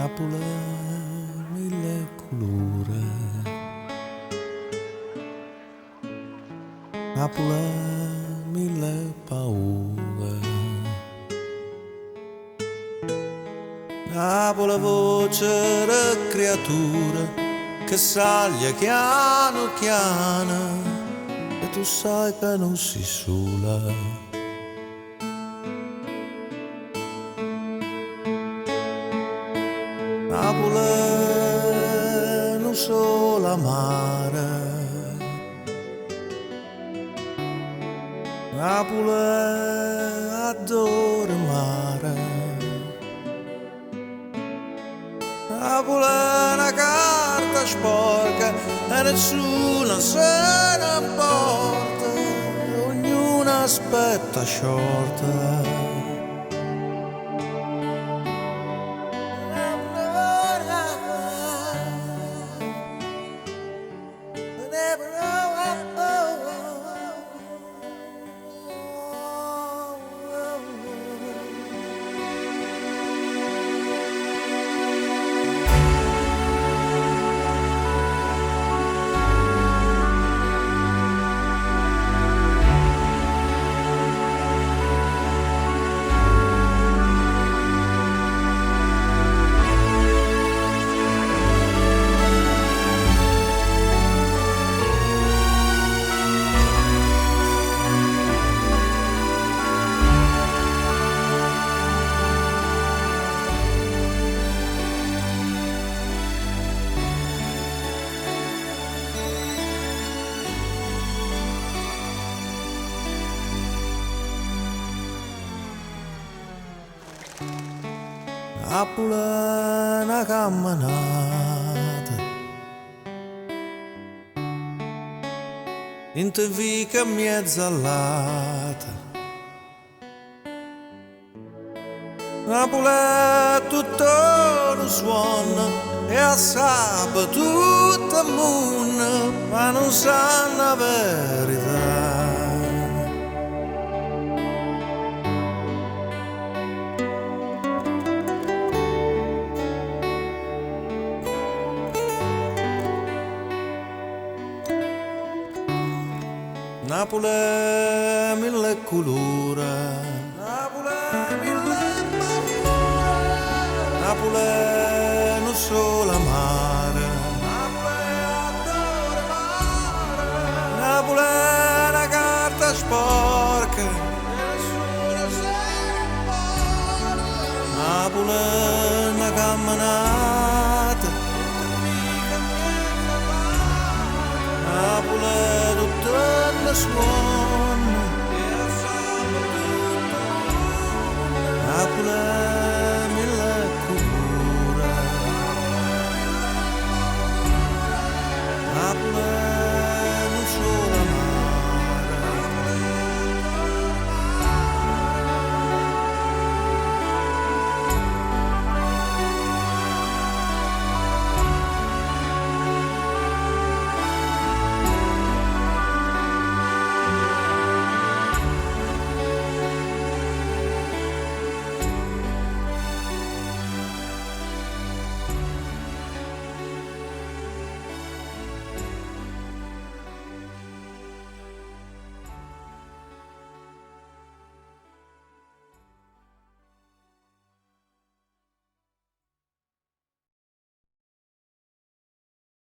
Napoli mille colore, Napoli mille paure, Napoli voce di creatura che sale piano piano e tu sai che non si sola. Napoli non solo amare, Napoli adora mare, Napoli è una carta sporca e nessuno se ne importa, ognuno aspetta shorta. Napoli è una camminata in te vica mezzalata, Napoli è tutto un suono e a sabato tutto il mondo, ma non sanno la verità. Napoli è mille colore, Napoli è mille paure, Napoli è non solo amare, Napoli adora mare, Napoli è una carta sporca, nessuno se ne importa, Napoli è una camminata, Napoli è tutto suono